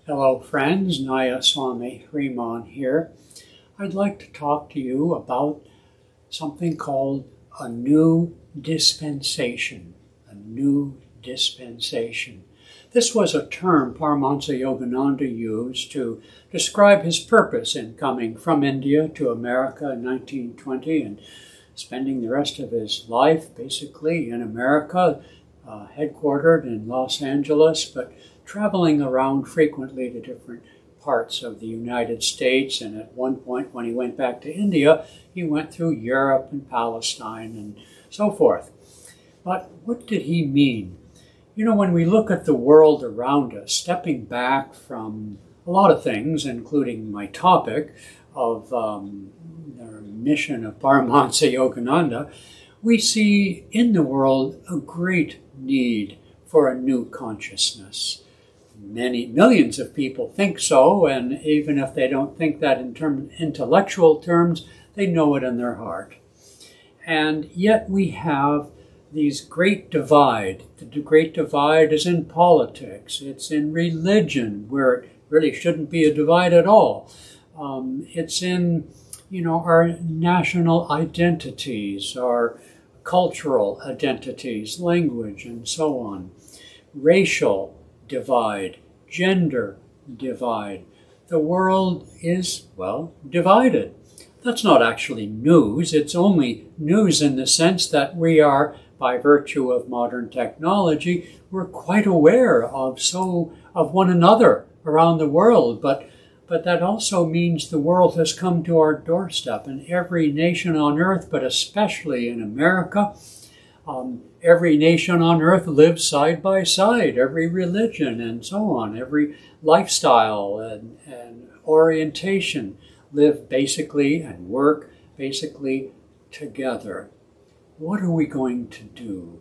Hello friends, Nayaswami Hriman here. I'd like to talk to you about something called a new dispensation. A new dispensation. This was a term Paramhansa Yogananda used to describe his purpose in coming from India to America in 1920 and spending the rest of his life basically in America, headquartered in Los Angeles, but traveling around frequently to different parts of the United States. And at one point when he went back to India, he went through Europe and Palestine and so forth. But what did he mean? You know, when we look at the world around us, stepping back from a lot of things, including my topic of the mission of Paramhansa Yogananda, we see in the world a great need for a new consciousness. Millions of people think so, and even if they don't think that in intellectual terms, they know it in their heart. And yet we have these great divide. The great divide is in politics. It's in religion, where it really shouldn't be a divide at all. It's in, our national identities, our cultural identities, language, and so on. Racial divide, gender divide. The world is, divided. That's not actually news. It's only news in the sense that we are, by virtue of modern technology, we're quite aware of one another around the world. But that also means the world has come to our doorstep, and every nation on earth, but especially in America, every nation on earth lives side by side, every religion and so on, every lifestyle and orientation live basically and work basically together. What are we going to do?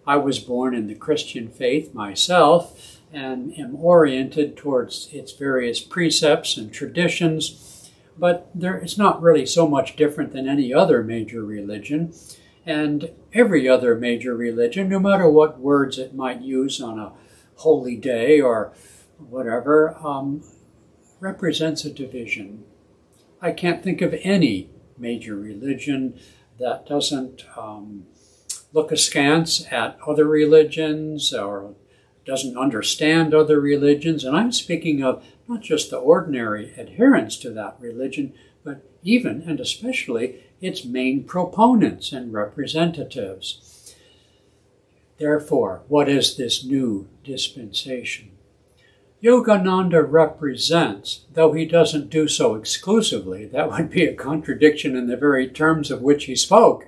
I was born in the Christian faith myself and am oriented towards its various precepts and traditions, but it's not really so much different than any other major religion. And every other major religion, no matter what words it might use on a holy day or whatever, represents a division. I can't think of any major religion that doesn't look askance at other religions or doesn't understand other religions. And I'm speaking of not just the ordinary adherents to that religion, but even and especially its main proponents and representatives. Therefore, what is this new dispensation? Yogananda represents, though he doesn't do so exclusively, that would be a contradiction in the very terms of which he spoke,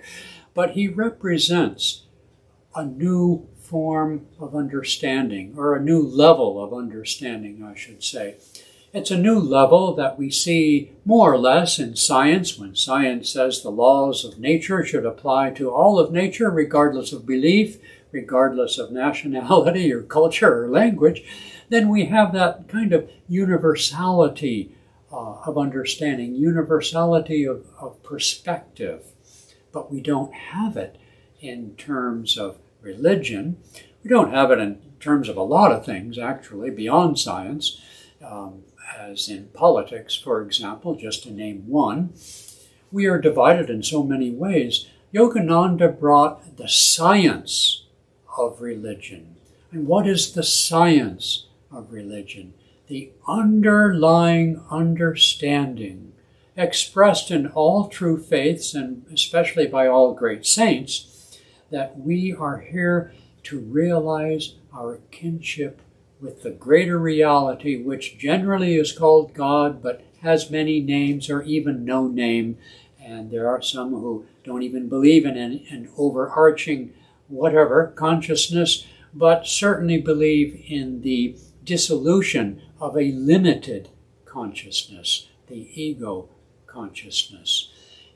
but he represents a new form of understanding, or a new level of understanding, I should say. It's a new level that we see more or less in science, when science says the laws of nature should apply to all of nature, regardless of belief, regardless of nationality or culture or language. Then we have that kind of universality of understanding, universality of perspective. But we don't have it in terms of religion. We don't have it in terms of a lot of things, actually, beyond science. As in politics, for example, just to name one. We are divided in so many ways. Yogananda brought the science of religion. And what is the science of religion? The underlying understanding, expressed in all true faiths, and especially by all great saints, that we are here to realize our kinship with the greater reality, which generally is called God, but has many names or even no name. And there are some who don't even believe in an overarching whatever consciousness, but certainly believe in the dissolution of a limited consciousness, the ego consciousness.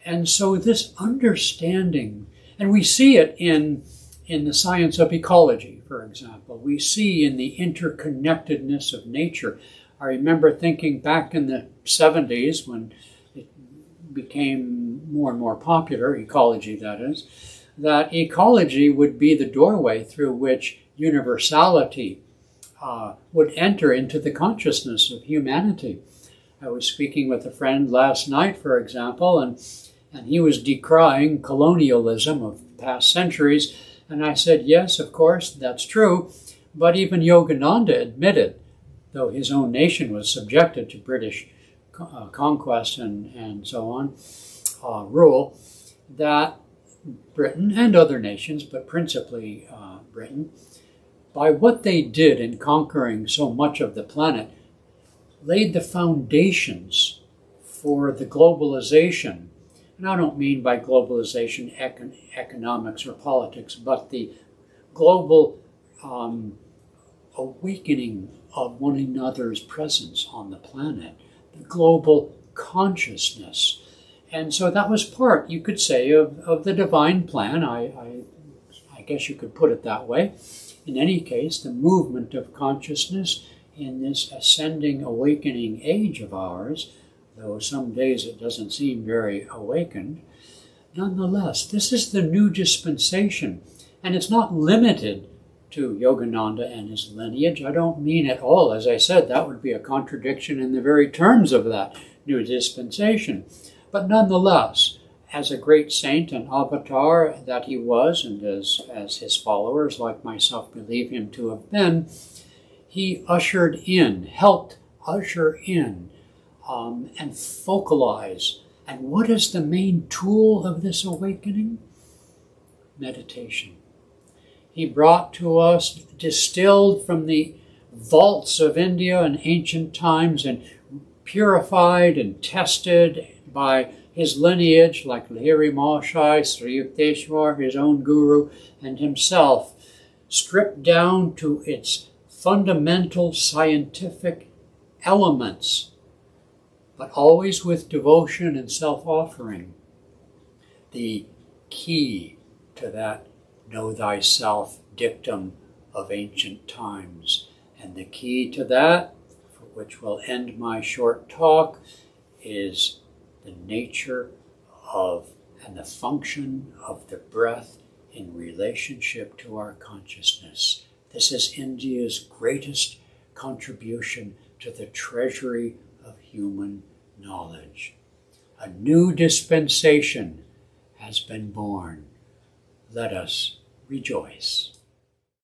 And so this understanding, and we see it in the science of ecology, for example. We see in the interconnectedness of nature. I remember thinking back in the 70s when it became more and more popular, ecology that is, that ecology would be the doorway through which universality would enter into the consciousness of humanity. I was speaking with a friend last night, for example, and he was decrying colonialism of past centuries. And I said, yes, of course, that's true. But even Yogananda admitted, though his own nation was subjected to British conquest and so on, rule, that Britain and other nations, but principally Britain, by what they did in conquering so much of the planet, laid the foundations for the globalization. And I don't mean by globalization economics or politics, but the global awakening of one another's presence on the planet, the global consciousness. And so that was part, you could say, of the divine plan. I guess you could put it that way. In any case, the movement of consciousness in this ascending, awakening age of ours, though some days it doesn't seem very awakened, nonetheless, this is the new dispensation. And it's not limited to Yogananda and his lineage. I don't mean at all, as I said, that would be a contradiction in the very terms of that new dispensation. But nonetheless, as a great saint and avatar that he was, and as his followers like myself believe him to have been, he ushered in, helped usher in, and focalize. And what is the main tool of this awakening? Meditation. He brought to us, distilled from the vaults of India in ancient times and purified and tested by his lineage, like Lahiri Mahashai, Sri Yukteswar, his own guru, and himself, stripped down to its fundamental scientific elements, but always with devotion and self-offering. The key to that know thyself dictum of ancient times. And the key to that, for which will end my short talk, is the nature of and the function of the breath in relationship to our consciousness. This is India's greatest contribution to the treasury of human knowledge. A new dispensation has been born. Let us rejoice.